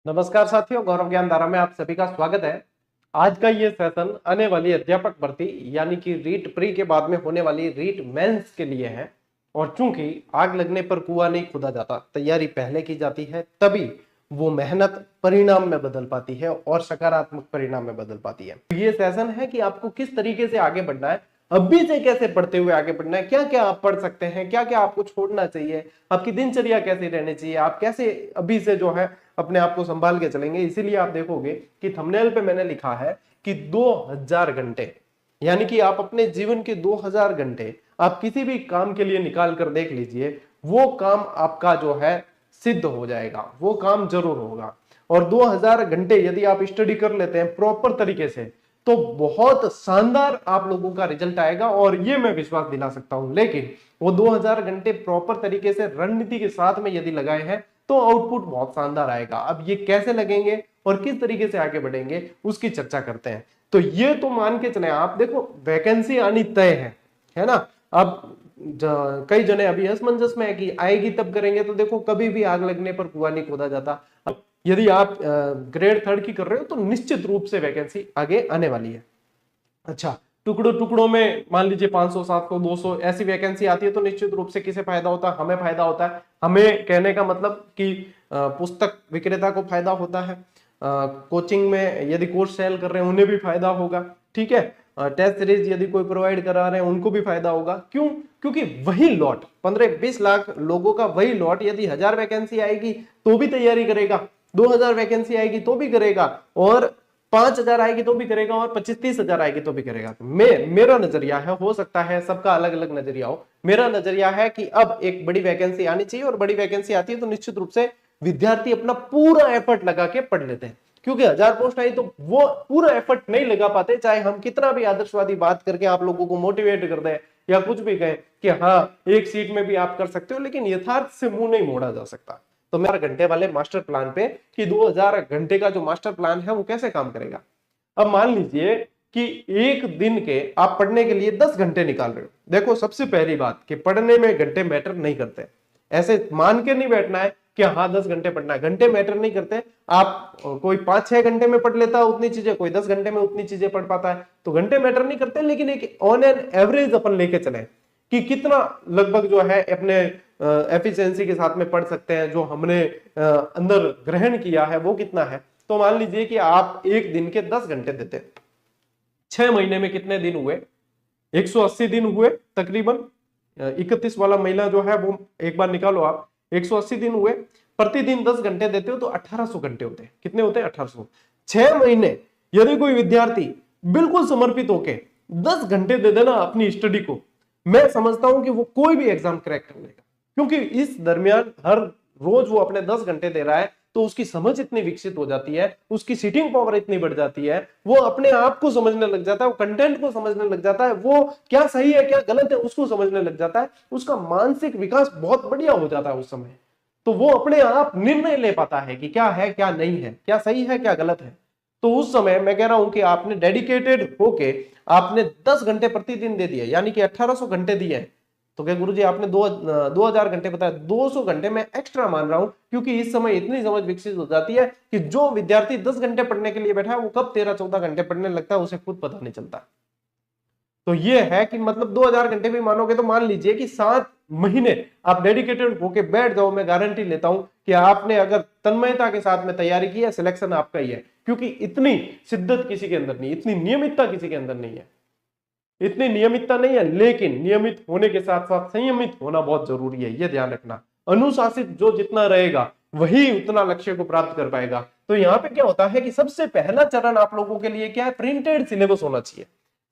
नमस्कार साथियों, गौरव ज्ञान धारा में आप सभी का स्वागत है। आज का ये सेशन आने वाली अध्यापक भर्ती यानी कि रीट प्री के बाद में होने वाली रीट मेंस के लिए है। और चूंकि आग लगने पर कुआं नहीं खोदा जाता, तैयारी पहले की जाती है, तभी वो मेहनत परिणाम में बदल पाती है और सकारात्मक परिणाम में बदल पाती है। ये सेशन है कि आपको किस तरीके से आगे बढ़ना है, अभी से कैसे पढ़ते हुए आगे बढ़ना है, क्या क्या आप पढ़ सकते हैं, क्या क्या आपको छोड़ना चाहिए, आपकी दिनचर्या कैसे रहनी चाहिए, आप कैसे अभी से जो है अपने आप को संभाल के चलेंगे। इसीलिए आप देखोगे कि थंबनेल पे मैंने लिखा है कि 2000 घंटे, यानी कि आप अपने जीवन के 2000 घंटे आप किसी भी काम के लिए निकाल कर देख लीजिए, वो काम आपका जो है सिद्ध हो जाएगा, वो काम जरूर होगा। और 2000 घंटे यदि आप स्टडी कर लेते हैं प्रॉपर तरीके से तो बहुत शानदार आप लोगों का रिजल्ट आएगा, और ये मैं विश्वास दिला सकता हूं। लेकिन वो 2000 घंटे प्रॉपर तरीके से रणनीति के साथ में यदि लगाए हैं तो आउटपुट बहुत शानदार आएगा। अब ये कैसे लगेंगे और किस तरीके से आगे बढ़ेंगे उसकी चर्चा करते हैं। तो ये तो मान के चले, आप देखो वैकेंसी आनी तय है ना। अब कई जने अभी असमंजस में है कि आएगी तब करेंगे, तो देखो कभी भी आग लगने पर कुआं नहीं खोदा जाता। यदि आप ग्रेड 3 की कर रहे हो तो निश्चित रूप से वैकेंसी आगे आने वाली है। अच्छा, टुकड़ों टुकड़ों में मान लीजिए 500, 700, 200 ऐसी वैकेंसी आती है तो निश्चित रूप से किसे फायदा होता है? हमें फायदा होता है। हमें कहने का मतलब कि पुस्तक विक्रेता को फायदा होता है, कोचिंग में यदि कोर्स सेल कर रहे हैं उन्हें भी फायदा होगा, ठीक है। टेस्ट सीरीज यदि कोई प्रोवाइड करा रहे हैं उनको भी फायदा होगा। क्यों? क्योंकि वही लॉट 15-20 लाख लोगों का वही लॉट यदि 1000 वैकेंसी आएगी तो भी तैयारी करेगा, 2000 वैकेंसी आएगी तो भी करेगा, और 5000 आएगी तो भी करेगा, और 25-30 हजार आएगी तो भी करेगा। मेरा नजरिया है, हो सकता है सबका अलग अलग नजरिया हो, मेरा नजरिया है कि अब एक बड़ी वैकेंसी आनी चाहिए, और बड़ी वैकेंसी आती है तो निश्चित रूप से विद्यार्थी अपना पूरा एफर्ट लगा के पढ़ लेते हैं। क्योंकि 1000 पोस्ट आई तो वो पूरा एफर्ट नहीं लगा पाते, चाहे हम कितना भी आदर्शवादी बात करके आप लोगों को मोटिवेट कर दें या कुछ भी कहें कि हाँ एक सीट में भी आप कर सकते हो, लेकिन यथार्थ से मुंह नहीं मोड़ा जा सकता। तो मेरा घंटे वाले मास्टर प्लान पे कि 2000 घंटे का जो मास्टर प्लान है वो कैसे काम करेगा। अब मान लीजिए कि एक दिन के आप पढ़ने के लिए 10 घंटे निकाल रहे हो। देखो सबसे पहली बात कि पढ़ने में घंटे मैटर नहीं करते, ऐसे मान के नहीं बैठना है कि हाँ 10 घंटे पढ़ना है, घंटे मैटर नहीं करते। आप कोई 5-6 घंटे में पढ़ लेता है उतनी चीजें, कोई 10 घंटे में उतनी चीजें पढ़ पाता है, तो घंटे मैटर नहीं करते। लेकिन एक ऑन एन एवरेज अपन लेके चले कि कितना लगभग जो है अपने एफिशिएंसी के साथ में पढ़ सकते हैं, जो हमने अंदर ग्रहण किया है वो कितना है। तो मान लीजिए कि आप एक दिन के 10 घंटे देते हैं, 6 महीने में कितने दिन हुए? 180 दिन हुए तकरीबन। 31 वाला महीना जो है वो एक बार निकालो आप, 180 दिन हुए, प्रतिदिन 10 घंटे देते हो तो 1800 घंटे होते हैं। कितने होते हैं? 1800। 6 महीने यदि कोई विद्यार्थी बिल्कुल समर्पित होके 10 घंटे दे देना अपनी स्टडी को, मैं समझता हूं कि वो कोई भी एग्जाम क्रैक कर लेगा। क्योंकि इस दरमियान हर रोज वो अपने 10 घंटे दे रहा है तो उसकी समझ इतनी विकसित हो जाती है, उसकी सीटिंग पावर इतनी बढ़ जाती है, वो अपने आप को समझने लग जाता है, वो कंटेंट को समझने लग जाता है, वो क्या सही है क्या गलत है उसको समझने लग जाता है, उसका मानसिक विकास बहुत बढ़िया हो जाता है उस समय। तो वो अपने आप निर्णय ले पाता है कि क्या है क्या नहीं है, क्या सही है क्या गलत है। तो उस समय मैं कह रहा हूं कि आपने डेडिकेटेड होके आपने 10 घंटे प्रतिदिन दे दिए, यानी कि 1800 घंटे दिए। तो क्या गुरुजी आपने 2000 घंटे बताया, 200 घंटे में एक्स्ट्रा मान रहा हूं, क्योंकि इस समय इतनी समझ विकसित हो जाती है कि जो विद्यार्थी 10 घंटे पढ़ने के लिए बैठा है वो कब 13-14 घंटे पढ़ने लगता है उसे खुद पता नहीं चलता। तो ये है कि मतलब 2000 घंटे भी मानोगे तो मान लीजिए कि 7 महीने आप डेडिकेटेड होके बैठ जाओ, मैं गारंटी लेता हूं कि आपने अगर तन्मयता के साथ में तैयारी की है, सिलेक्शन आपका ही है। क्योंकि इतनी शिद्दत किसी के अंदर नहीं, इतनी नियमितता किसी के अंदर नहीं है, इतनी नियमितता नहीं है। लेकिन नियमित होने के साथ साथ संयमित होना बहुत जरूरी है, यह ध्यान रखना। अनुशासित जो जितना रहेगा वही उतना लक्ष्य को प्राप्त कर पाएगा। तो यहाँ पे क्या होता है कि सबसे पहला चरण आप लोगों के लिए क्या है? प्रिंटेड सिलेबस होना चाहिए।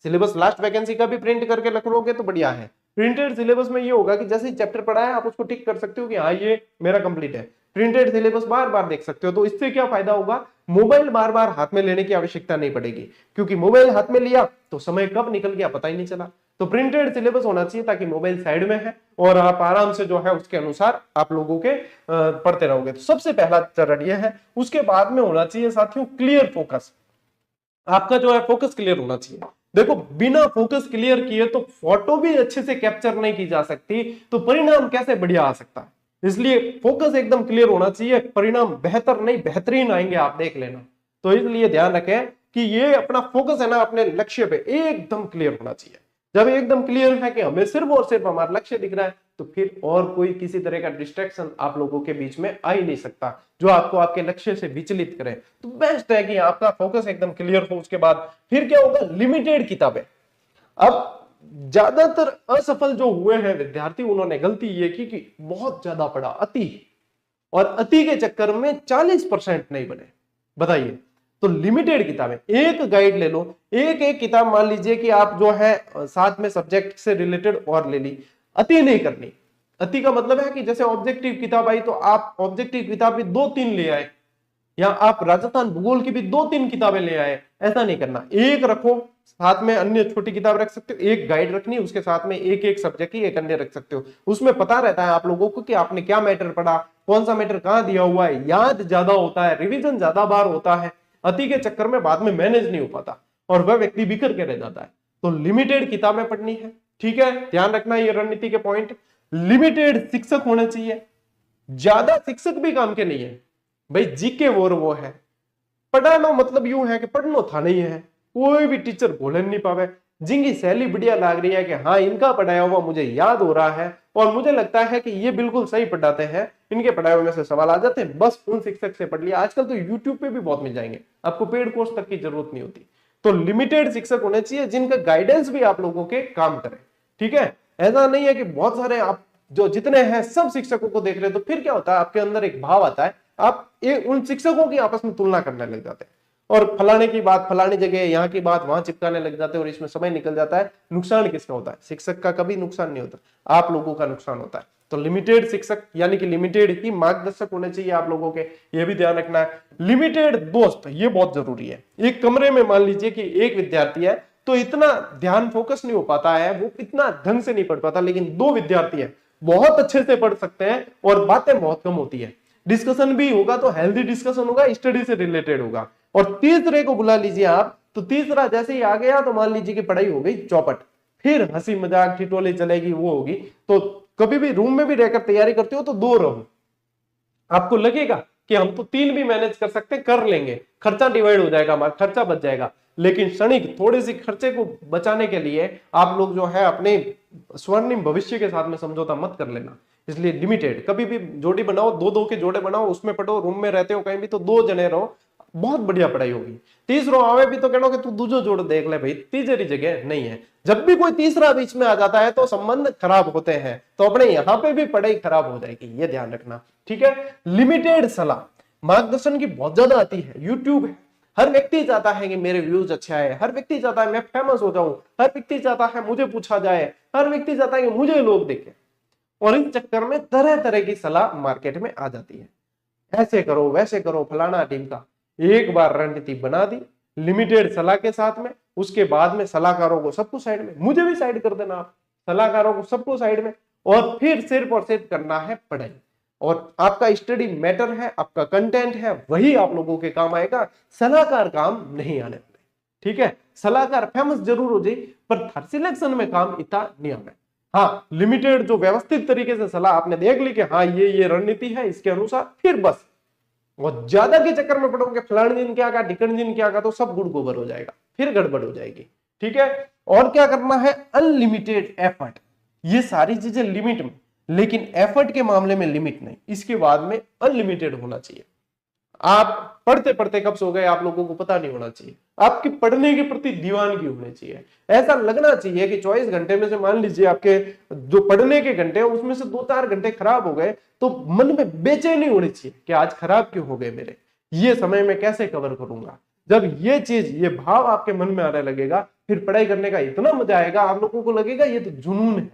सिलेबस लास्ट वैकेंसी का भी प्रिंट करके रख लोगे तो बढ़िया है। प्रिंटेड सिलेबस में ये होगा कि जैसे ही चैप्टर पढ़ा है आप उसको टिक कर सकते हो कि हाँ ये मेरा कंप्लीट है। प्रिंटेड सिलेबस बार बार देख सकते हो। तो इससे क्या फायदा होगा? मोबाइल बार बार हाथ में लेने की आवश्यकता नहीं पड़ेगी, क्योंकि मोबाइल हाथ में लिया तो समय कब निकल गया पता ही नहीं चला। तो प्रिंटेड सिलेबस होना चाहिए ताकि मोबाइल साइड में है और आप आराम से जो है उसके अनुसार आप लोगों के पढ़ते रहोगे। तो सबसे पहला चरण यह है। उसके बाद में होना चाहिए साथियों क्लियर फोकस। आपका जो है फोकस क्लियर होना चाहिए। देखो बिना फोकस क्लियर किए तो फोटो भी अच्छे से कैप्चर नहीं की जा सकती, तो परिणाम कैसे बढ़िया आ सकता है। इसलिए फोकस एकदम क्लियर होना चाहिए, परिणाम बेहतर नहीं बेहतरीन आएंगे, आप देख लेना। तो इसलिए ध्यान रखें कि ये अपना फोकस है ना अपने लक्ष्य पे एकदम क्लियर होना चाहिए। जब एकदम क्लियर है कि हमें सिर्फ और सिर्फ हमारा लक्ष्य दिख रहा है, तो फिर और कोई किसी तरह का डिस्ट्रैक्शन आप लोगों के बीच में आ ही नहीं सकता जो आपको आपके लक्ष्य से विचलित करे। तो बेस्ट है कि आपका फोकस एकदम क्लियर हो। उसके बाद फिर क्या होगा, लिमिटेड किताबें। अब ज्यादातर असफल जो हुए हैं विद्यार्थी, उन्होंने गलती ये की कि बहुत ज्यादा पढ़ा, अति, और अति के चक्कर में 40% नहीं बने। बताइए, तो लिमिटेड किताबें, एक गाइड ले लो, एक एक किताब मान लीजिए कि आप जो है साथ में सब्जेक्ट से रिलेटेड और ले ली। अति नहीं करनी। अति का मतलब है कि जैसे ऑब्जेक्टिव किताब आई तो आप ऑब्जेक्टिव किताब भी 2-3 ले आए, या आप राजस्थान भूगोल की भी 2-3 किताबें ले आए, ऐसा नहीं करना। एक रखो, साथ में अन्य छोटी किताब रख सकते हो, एक गाइड रखनी, उसके साथ में एक एक सब्जेक्ट की एक अन्य रख सकते हो। उसमें पता रहता है आप लोगों को कि आपने क्या मैटर पढ़ा, कौन सा मैटर कहां दिया हुआ है, याद ज्यादा होता है, रिवीजन ज्यादा बार होता है। अति के चक्कर में बाद में मैनेज नहीं हो पाता और वह व्यक्ति बिखर के रह जाता है। तो लिमिटेड किताबें पढ़नी है, ठीक है, ध्यान रखना ये रणनीति के पॉइंट। लिमिटेड शिक्षक होने चाहिए, ज्यादा शिक्षक भी काम के नहीं है भाई, जीके वो है। पढ़ाना मतलब यूं है कि पढ़ना था नहीं है, कोई भी टीचर बोले नहीं पावे, जिनकी शैली बढ़िया लग रही है कि हाँ इनका पढ़ाया हुआ मुझे याद हो रहा है और मुझे लगता है कि ये बिल्कुल सही पढ़ाते हैं, इनके पढ़ाए हुए में से सवाल आ जाते हैं, बस उन शिक्षक से पढ़ लिया। आजकल तो यूट्यूब पे भी बहुत मिल जाएंगे, आपको पेड कोर्स तक की जरूरत नहीं होती। तो लिमिटेड शिक्षक होने चाहिए जिनका गाइडेंस भी आप लोगों के काम करे, ठीक है। ऐसा नहीं है कि बहुत सारे आप जो जितने हैं सब शिक्षकों को देख रहे, तो फिर क्या होता है, आपके अंदर एक भाव आता है, आप उन शिक्षकों की आपस में तुलना करने लग जाते हैं और फलाने की बात फलानी जगह, यहाँ की बात वहां चिपकाने लग जाते हैं और इसमें समय निकल जाता है। नुकसान किसका होता है, शिक्षक का कभी नुकसान नहीं होता, आप लोगों का नुकसान होता है। तो लिमिटेड शिक्षक यानी कि लिमिटेड ही मार्गदर्शक होने चाहिए आप लोगों के, ये भी ध्यान रखना है। लिमिटेड दोस्त, ये बहुत जरूरी है। एक कमरे में मान लीजिए कि एक विद्यार्थी है तो इतना ध्यान फोकस नहीं हो पाता है, वो इतना ढंग से नहीं पढ़ पाता, लेकिन 2 विद्यार्थी है बहुत अच्छे से पढ़ सकते हैं और बातें बहुत कम होती है। डिस्कशन भी होगा तो हेल्दी डिस्कशन होगा, स्टडी से रिलेटेड होगा। और तीसरे को बुला लीजिए आप, तो तीसरा जैसे ही आ गया तो मान लीजिए कि पढ़ाई हो गई चौपट, फिर हंसी मजाक ठिठोली चलेगी, वो होगी। तो कभी भी रूम में भी रहकर तैयारी करते हो तो 2 रहो, आपको लगेगा कि हम तो 3 भी मैनेज कर सकते, कर लेंगे, खर्चा डिवाइड हो जाएगा, हमारा खर्चा बच जाएगा। लेकिन क्षणिक थोड़े से खर्चे को बचाने के लिए आप लोग जो है अपने स्वर्णिम भविष्य के साथ में समझौता मत कर लेना। इसलिए लिमिटेड, कभी भी जोड़ी बनाओ, 2-2 के जोड़े बनाओ, उसमें पढ़ो। रूम में रहते हो कहीं भी तो 2 जने रहो, बहुत बढ़िया पढ़ाई होगी। तीसरा आवे भी तो कहो कि तू दूसरा जोड़ देख ले भाई, तीसरी जगह नहीं है। जब भी कोई तीसरा बीच में आ जाता है तो संबंध खराब होते हैं, तो अपने यहां पे भी पढ़ाई खराब हो जाएगी, ये ध्यान रखना, ठीक है। लिमिटेड सलाह, मार्गदर्शन की बहुत ज्यादा आती है, यूट्यूब है, हर व्यक्ति चाहता है कि मेरे व्यूज अच्छे आए, हर व्यक्ति चाहता है मैं फेमस हो जाऊं, हर व्यक्ति चाहता है मुझे पूछा जाए, हर व्यक्ति चाहता है कि मुझे लोग देखें, और इस चक्कर में तरह तरह की सलाह मार्केट में आ जाती है। ऐसे करो वैसे करो, फलाना टीम का। एक बार रणनीति बना दी लिमिटेड सलाह के साथ में, उसके बाद में सलाहकारों को सबको साइड में, मुझे भी साइड कर देना आप, सलाहकारों को सबको साइड में, और फिर सिर्फ और सिर्फ करना है पढ़ाई। और आपका स्टडी मैटर है, आपका कंटेंट है, वही आप लोगों के काम आएगा, सलाहकार काम नहीं आने वाले, ठीक है। सलाहकार फेमस जरूर हो जाए पर सिलेक्शन में काम इतना नहीं आना है। हाँ, लिमिटेड जो व्यवस्थित तरीके से सलाह आपने देख ली कि हाँ ये रणनीति है, इसके अनुसार, फिर बस। और ज्यादा के चक्कर में पढ़ोगे फलाने दिन क्या कहा ढिकन दिन क्या कहा, तो सब गुड़ गोबर हो जाएगा, फिर गड़बड़ हो जाएगी, ठीक है। और क्या करना है, अनलिमिटेड एफर्ट। ये सारी चीजें लिमिट में, लेकिन एफर्ट के मामले में लिमिट नहीं, इसके बाद में अनलिमिटेड होना चाहिए। आप पढ़ते पढ़ते कब सो गए आप लोगों को पता नहीं होना चाहिए, आपकी पढ़ने के प्रति दीवानगी होनी चाहिए। ऐसा लगना चाहिए कि 24 घंटे में से मान लीजिए आपके जो पढ़ने के घंटे हैं उसमें से 2-4 घंटे खराब हो गए तो मन में बेचैनी होनी चाहिए कि आज खराब क्यों हो गए मेरे, ये समय में कैसे कवर करूंगा। जब ये चीज, ये भाव आपके मन में आने लगेगा, फिर पढ़ाई करने का इतना मजा आएगा, आप लोगों को लगेगा ये तो जुनून है,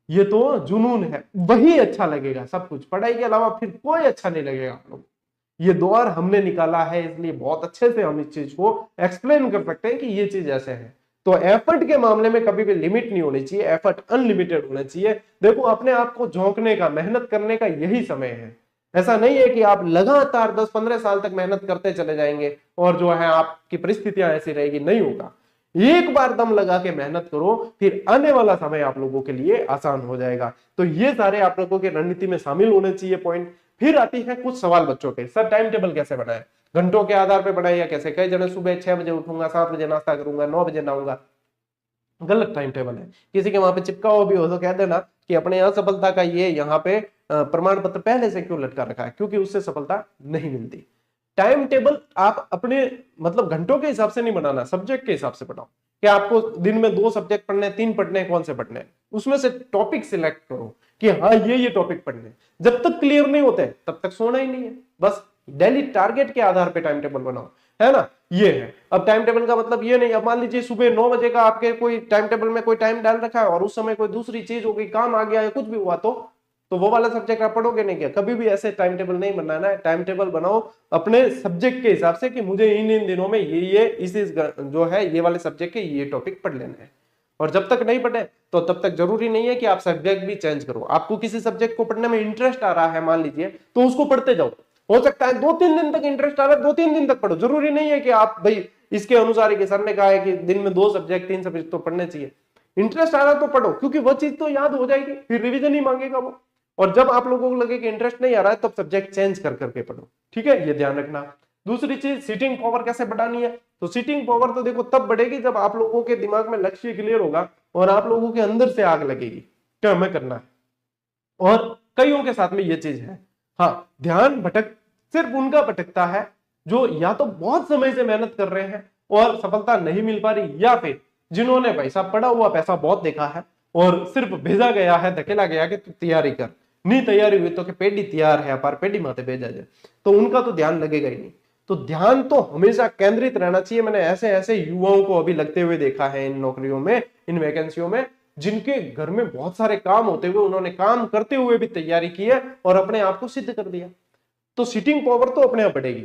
ये तो जुनून है, वही अच्छा लगेगा सब कुछ, पढ़ाई के अलावा फिर कोई अच्छा नहीं लगेगा आप लोग। ये दौर हमने निकाला है, इसलिए बहुत अच्छे से हम इस चीज को एक्सप्लेन कर सकते हैं कि ये चीज ऐसे है। तो एफर्ट के मामले में कभी भी लिमिट नहीं होनी चाहिए, एफर्ट अनलिमिटेड होना चाहिए। देखो अपने आप को झोंकने का, मेहनत करने का यही समय है। ऐसा नहीं है कि आप लगातार 10-15 साल तक मेहनत करते चले जाएंगे और जो है आपकी परिस्थितियां ऐसी रहेगी, नहीं होगा। एक बार दम लगा के मेहनत करो, फिर आने वाला समय आप लोगों के लिए आसान हो जाएगा। तो ये सारे आप लोगों की रणनीति में शामिल होने चाहिए पॉइंट। फिर आती है कुछ सवाल बच्चों के, सर टाइम टेबल कैसे बनाए, घंटों के आधार पर बनाए या कैसे? कई जने सुबह 6 बजे उठूंगा, 7 बजे नाश्ता करूंगा, 9 बजे नहाऊंगा। गलत टाइम टेबल है। किसी के वहां पे चिपका हुआ भी हो तो कह देना कि अपने असफलता का ये यहाँ पे प्रमाण पत्र पहले से क्यों लटका रखा है, क्योंकि उससे सफलता नहीं मिलती। टाइम टेबल आप अपने मतलब घंटों के हिसाब से नहीं बनाना, सब्जेक्ट के हिसाब से बनाओ कि आपको दिन में 2 सब्जेक्ट पढ़ने, 3 पढ़ने, कौन से पढ़ने, उसमें से टॉपिक सिलेक्ट करो कि हाँ ये टॉपिक पढ़ने। जब तक क्लियर नहीं होते तब तक सोना ही नहीं है। बस डेली टारगेट के आधार पे टाइम टेबल बनाओ, है ना। ये है। अब टाइम टेबल का मतलब ये नहीं, अब मान लीजिए सुबह 9 बजे का आपके कोई टाइम टेबल में कोई टाइम डाल रखा है और उस समय कोई दूसरी चीज हो गई, काम आ गया या कुछ भी हुआ, तो वो वाला सब्जेक्ट आप पढ़ोगे नहीं क्या? कभी भी ऐसे टाइम टेबल नहीं बनाना है। टाइम टेबल बनाओ अपने सब्जेक्ट के हिसाब से कि मुझे इन दिनों में ये इस जो है ये वाले सब्जेक्ट के ये टॉपिक पढ़ लेना है। और जब तक नहीं पढ़े तो तब तक जरूरी नहीं है कि आप सब्जेक्ट भी चेंज करो। आपको किसी सब्जेक्ट को पढ़ने में इंटरेस्ट आ रहा है मान लीजिए, तो उसको पढ़ते जाओ। हो सकता है 2-3 दिन तक इंटरेस्ट आ रहा है, 2-3 दिन तक पढ़ो। जरूरी नहीं है कि आप भाई इसके अनुसार ही, सर ने कहा है कि दिन में 2 सब्जेक्ट 3 सब्जेक्ट तो पढ़ने चाहिए। इंटरेस्ट आ रहा है तो पढ़ो, क्योंकि वो चीज तो याद हो जाएगी, फिर रिवीजन ही मांगेगा वो। और जब आप लोगों को लगे कि इंटरेस्ट नहीं आ रहा है तब सब्जेक्ट चेंज कर करके पढ़ो। ठीक है, ये ध्यान रखना। दूसरी चीज, सीटिंग पावर कैसे बढ़ानी है? तो सीटिंग पावर तो देखो तब बढ़ेगी जब आप लोगों के दिमाग में लक्ष्य क्लियर होगा और आप लोगों के अंदर से आग लगेगी क्या हमें करना है। और कईयों के साथ में ये चीज है, हाँ, ध्यान भटक सिर्फ उनका भटकता है जो या तो बहुत समय से मेहनत कर रहे हैं और सफलता नहीं मिल पा रही, या फिर जिन्होंने पैसा पड़ा हुआ पैसा बहुत देखा है और सिर्फ भेजा गया है, धकेला गया कि तू तैयारी कर, नहीं तैयारी हुई तो कि पेडी तैयार है पर पेडी माते भेजा जाए, तो उनका तो ध्यान लगेगा ही नहीं। तो ध्यान तो हमेशा केंद्रित रहना चाहिए। मैंने ऐसे ऐसे युवाओं को अभी लगते हुए देखा है इन नौकरियों में, इन वैकेंसियों में, जिनके घर में बहुत सारे काम होते हुए उन्होंने काम करते हुए भी तैयारी की है और अपने आप को सिद्ध कर दिया। तो सिटिंग पावर तो अपने आप बढ़ेगी,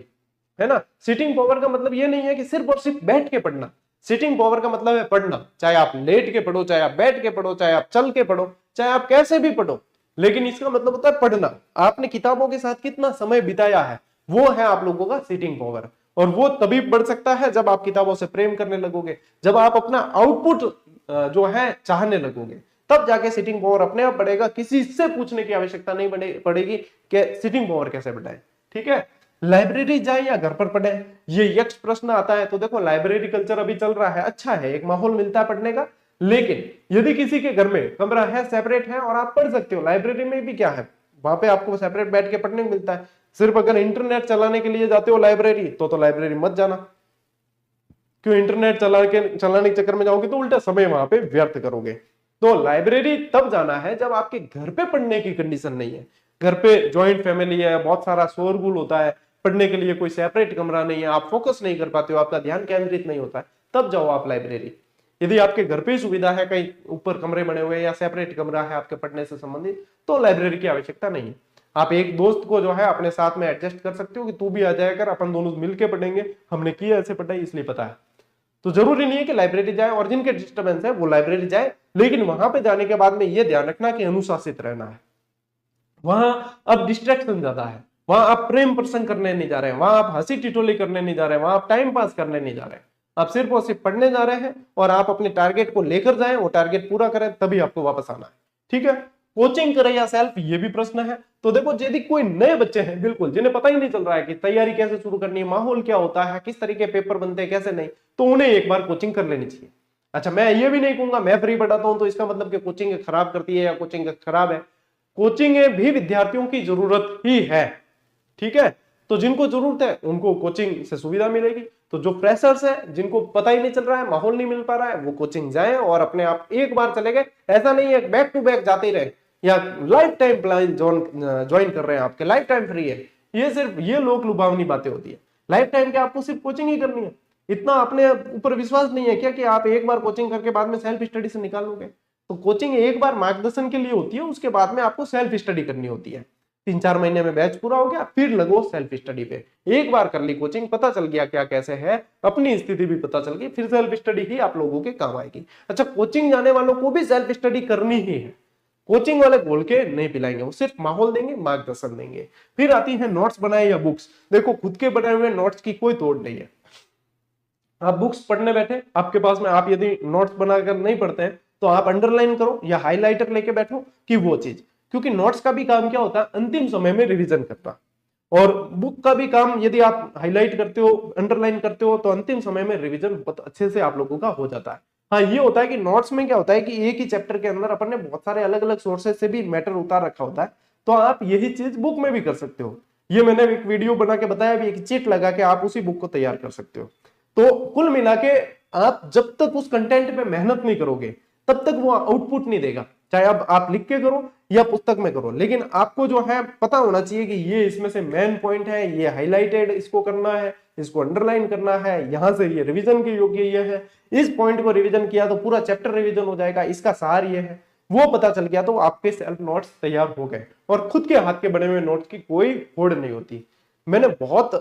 है ना। सिटिंग पावर का मतलब ये नहीं है कि सिर्फ और सिर्फ बैठ के पढ़ना। सिटिंग पावर का मतलब है पढ़ना, चाहे आप लेट के पढ़ो, चाहे आप बैठ के पढ़ो, चाहे आप चल के पढ़ो, चाहे आप कैसे भी पढ़ो, लेकिन इसका मतलब होता है पढ़ना। आपने किताबों के साथ कितना समय बिताया है, वो है आप लोगों का सिटिंग पावर। और वो तभी बढ़ सकता है जब आप किताबों से प्रेम करने लगोगे, जब आप अपना आउटपुट जो है चाहने लगोगे, तब जाके सिटिंग पावर अपने आप बढ़ेगा। किसी से पूछने की आवश्यकता नहीं पड़ेगी कि सिटिंग पावर कैसे बढ़ाए। ठीक है, लाइब्रेरी जाए या घर पर पढ़े, ये यक्ष प्रश्न आता है। तो देखो लाइब्रेरी कल्चर अभी चल रहा है, अच्छा है, एक माहौल मिलता है पढ़ने का। लेकिन यदि किसी के घर में कमरा है, सेपरेट है, और आप पढ़ सकते हो, लाइब्रेरी में भी क्या है, वहां पे आपको सेपरेट बैठ के पढ़ने को मिलता है। सिर्फ अगर इंटरनेट चलाने के लिए जाते हो लाइब्रेरी, तो लाइब्रेरी मत जाना। क्यों? इंटरनेट चलाने के चक्कर में जाओगे तो उल्टा समय वहां पे व्यर्थ करोगे। तो लाइब्रेरी तब जाना है जब आपके घर पे पढ़ने की कंडीशन नहीं है। घर पे जॉइंट फैमिली है, बहुत सारा शोरगुल होता है, पढ़ने के लिए कोई सेपरेट कमरा नहीं है, आप फोकस नहीं कर पाते हो, आपका ध्यान केंद्रित नहीं होता है, तब जाओ आप लाइब्रेरी। यदि आपके घर पे सुविधा है, कहीं ऊपर कमरे बने हुए या सेपरेट कमरा है आपके पढ़ने से संबंधित, तो लाइब्रेरी की आवश्यकता नहीं है। आप एक दोस्त को जो है अपने साथ में एडजस्ट कर सकते हो कि तू भी आ जाया कर, अपन दोनों मिलके पढ़ेंगे, हमने किया ऐसे पढ़ाई इसलिए पता है। तो जरूरी नहीं है कि लाइब्रेरी जाए, और जिनके डिस्टर्बेंस है वो लाइब्रेरी जाए, लेकिन वहां पे जाने के बाद में ये ध्यान रखना कि अनुशासित रहना है। वहां अब डिस्ट्रैक्शन ज्यादा है, वहां आप प्रेम प्रसंग करने नहीं जा रहे हैं, वहां आप हंसी टिटोली करने नहीं जा रहे हैं, वहां आप टाइम पास करने नहीं जा रहे हैं, आप सिर्फ और सिर्फ पढ़ने जा रहे हैं। और आप अपने टारगेट को लेकर जाएं, वो टारगेट पूरा करें, तभी आपको वापस आना है। ठीक है, कोचिंग करें या सेल्फ, ये भी प्रश्न है। तो देखो यदि कोई नए बच्चे हैं बिल्कुल, जिन्हें पता ही नहीं चल रहा है कि तैयारी कैसे शुरू करनी है, माहौल क्या होता है, किस तरीके पेपर बनते हैं, कैसे नहीं, तो उन्हें एक बार कोचिंग कर लेनी चाहिए। अच्छा, मैं ये भी नहीं कहूंगा मैं फ्री पढ़ाता हूं तो इसका मतलब कि कोचिंग खराब करती है या कोचिंग खराब है। कोचिंग भी विद्यार्थियों की जरूरत ही है। ठीक है, तो जिनको जरूरत है उनको कोचिंग से सुविधा मिलेगी। तो जो फ्रेशर्स है, जिनको पता ही नहीं चल रहा है, माहौल नहीं मिल पा रहा है, वो कोचिंग जाएं और अपने आप एक बार चले गए। ऐसा नहीं है बैक टू बैक जाते ही रहे या लाइफ टाइम प्लान ज्वाइन कर रहे हैं, आपके लाइफ टाइम फ्री है, ये सिर्फ ये लोग लुभावनी बातें होती है। लाइफ टाइम के आपको सिर्फ कोचिंग ही करनी है। इतना अपने ऊपर विश्वास नहीं है क्या कि आप एक बार कोचिंग करके बाद में सेल्फ स्टडी से निकाल लोगे? तो कोचिंग एक बार मार्गदर्शन के लिए होती है, उसके बाद में आपको सेल्फ स्टडी करनी होती है। 3-4 महीने में बैच पूरा हो गया, फिर लगो सेल्फ स्टडी पे। एक बार कर ली कोचिंग, पता चल गया क्या कैसे है, अपनी स्थिति भी पता चल गई, फिर सेल्फ स्टडी ही आप लोगों के काम आएगी। अच्छा, कोचिंग जाने वालों को भी सेल्फ स्टडी करनी ही है। कोचिंग वाले बोल के नहीं पिलाएंगे, वो सिर्फ माहौल देंगे, मार्गदर्शन देंगे। फिर आती है नोट्स बनाए या बुक्स। देखो खुद के बनाए हुए नोट्स की कोई तोड़ नहीं है। आप बुक्स पढ़ने बैठे, आपके पास में आप यदि नोट्स बनाकर नहीं पढ़ते हैं तो आप अंडरलाइन करो या हाइलाइटर लेके बैठो कि वो चीज, क्योंकि नोट्स का भी काम क्या होता है, अंतिम समय में रिवीजन करना। और बुक का भी काम यदि आप हाईलाइट करते हो, अंडरलाइन करते हो, तो अंतिम समय में रिवीजन बहुत अच्छे से आप लोगों का हो जाता है। हाँ, ये होता है कि नोट्स में क्या होता है कि एक ही चैप्टर के अंदर अपन ने बहुत सारे अलग अलग सोर्सेज से भी मैटर उतार रखा होता है, तो आप यही चीज बुक में भी कर सकते हो। ये मैंने एक वीडियो बना के बताया भी, एक चिट लगा के आप उसी बुक को तैयार कर सकते हो। तो कुल मिला के आप जब तक उस कंटेंट पे मेहनत नहीं करोगे तब तक वो आउटपुट नहीं देगा, चाहे अब आप लिख के करो या पुस्तक में करो। लेकिन आपको जो है पता होना चाहिए कि ये इसमें से मेन पॉइंट है, ये हाईलाइटेड इसको करना है, इसको अंडरलाइन करना है, यहां से ये रिवीजन के योग्य ये है, इस पॉइंट को रिवीजन किया तो पूरा चैप्टर रिवीजन हो जाएगा, इसका सार ये है। वो पता चल गया तो आपके सेल्फ नोट्स तैयार हो गए। और खुद के हाथ के बने हुए नोट्स की कोई होड़ नहीं होती। मैंने बहुत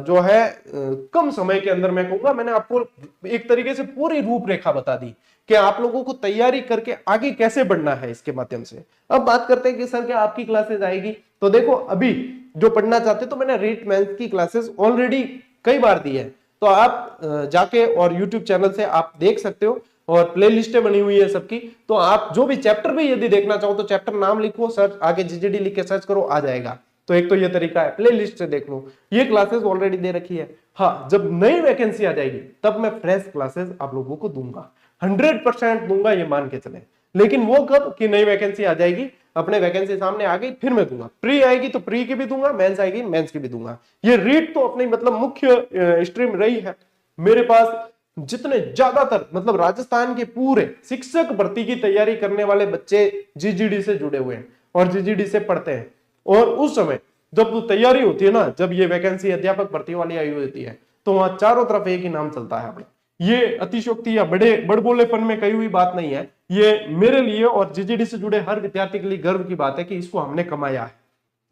जो है कम समय के अंदर, मैं कहूंगा मैंने आपको एक तरीके से पूरी रूपरेखा बता दी कि आप लोगों को तैयारी करके आगे कैसे बढ़ना है इसके माध्यम से। अब बात करते हैं कि सर क्या आपकी क्लासेस आएगी, तो देखो अभी जो पढ़ना चाहते हो तो मैंने रीट मेंस की क्लासेस ऑलरेडी कई बार दी है, तो आप जाके और यूट्यूब चैनल से आप देख सकते हो, और प्ले लिस्टें बनी हुई है सबकी। तो आप जो भी चैप्टर भी यदि देखना चाहो तो चैप्टर नाम लिखो, सर्च आगे जीजीडी लिख के सर्च करो, आ जाएगा। तो एक तो ये तरीका है, प्ले लिस्ट से देख लो, ये क्लासेस ऑलरेडी दे रखी है। हाँ, जब नई वैकेंसी आ जाएगी तब मैं फ्रेश क्लासेस आप लोगों को दूंगा, 100% दूंगा, ये मान के चले। लेकिन वो कब कि नई वैकेंसी आ जाएगी, अपने वैकेंसी सामने आ गई फिर मैं दूंगा। प्री आएगी तो प्री की भी दूंगा, मेंस आएगी मेंस की भी दूंगा। ये रीट तो अपनी मतलब मुख्य स्ट्रीम रही है मेरे पास। जितने ज्यादातर मतलब राजस्थान के पूरे शिक्षक भर्ती की तैयारी करने वाले बच्चे जीजीडी से जुड़े हुए हैं और जीजीडी से पढ़ते हैं। और उस समय जब वो तैयारी होती है ना, जब ये वैकेंसी अध्यापक भर्ती वाली आई होती है, तो वहां चारों तरफ एक ही नाम चलता है अपना। ये अतिशयोक्ति या बड़बोलेपन में कही हुई बात नहीं है, ये मेरे लिए और जीजीडी से जुड़े हर विद्यार्थी के लिए गर्व की बात है कि इसको हमने कमाया है,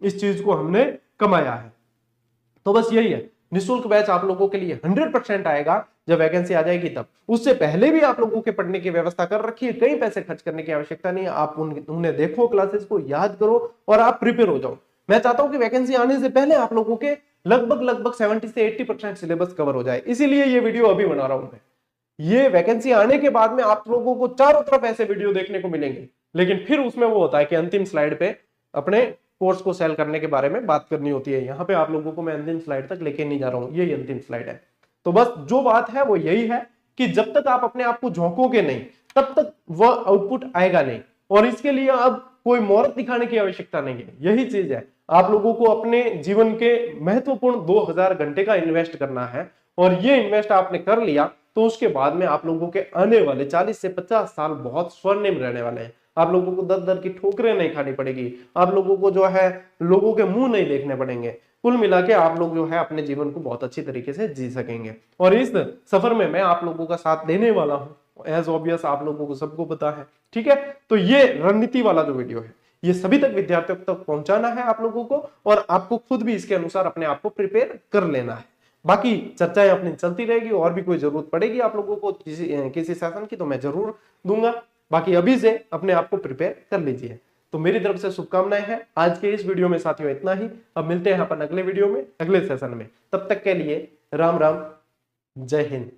इस चीज को हमने कमाया है। तो बस यही है, निःशुल्क बैच आप लोगों के लिए 100% आएगा जब वैकेंसी आ जाएगी तब। उससे पहले भी आप लोगों के पढ़ने की व्यवस्था कर रखी है, कई पैसे खर्च करने की आवश्यकता नहीं है। आप उन्हें देखो, क्लासेस को याद करो और आप प्रिपेयर हो जाओ। मैं चाहता हूं कि वैकेंसी आने से पहले आप लोगों के लगभग 70 से 80% सिलेबस कवर हो जाए, इसीलिए ये वीडियो अभी बना रहा हूं मैं। ये वैकेंसी आने के बाद में आप लोगों को चारों तरफ ऐसे वीडियो देखने को मिलेंगे, लेकिन फिर उसमें वो होता है कि अंतिम स्लाइड पे अपने कोर्स को सेल करने के बारे में बात करनी होती है। यहाँ पे आप लोगों को मैं अंतिम स्लाइड तक लेके नहीं जा रहा हूँ, यही अंतिम स्लाइड है। तो बस जो बात है वो यही है कि जब तक आप अपने आप को झोंकोगे नहीं तब तक वह आउटपुट आएगा नहीं, और इसके लिए अब कोई मोहरत दिखाने की आवश्यकता नहीं है। यही चीज है, आप लोगों को अपने जीवन के महत्वपूर्ण 2000 घंटे का इन्वेस्ट करना है, और ये इन्वेस्ट आपने कर लिया तो उसके बाद में आप लोगों के आने वाले 40 से 50 साल बहुत स्वर्णिम रहने वाले हैं। आप लोगों को दर दर की ठोकरें नहीं खानी पड़ेगी, आप लोगों को जो है लोगों के मुंह नहीं देखने पड़ेंगे। कुल मिला के आप लोग जो है अपने जीवन को बहुत अच्छी तरीके से जी सकेंगे। और इस सफर में मैं आप लोगों का साथ देने वाला हूं, एज ऑब्वियस आप लोगों को सबको पता है, ठीक है। तो ये रणनीति वाला जो वीडियो है ये सभी तक विद्यार्थियों तक पहुंचाना है आप लोगों को, और आपको खुद भी इसके अनुसार अपने आप को प्रिपेयर कर लेना है। बाकी चर्चाएं अपनी चलती रहेगी, और भी कोई जरूरत पड़ेगी आप लोगों को किसी सेशन की तो मैं जरूर दूंगा। बाकी अभी से अपने आप को प्रिपेयर कर लीजिए। तो मेरी तरफ से शुभकामनाएं हैं। आज के इस वीडियो में साथियों इतना ही। अब मिलते हैं अपन अगले वीडियो में, अगले सेशन में। तब तक के लिए राम राम, जय हिंद।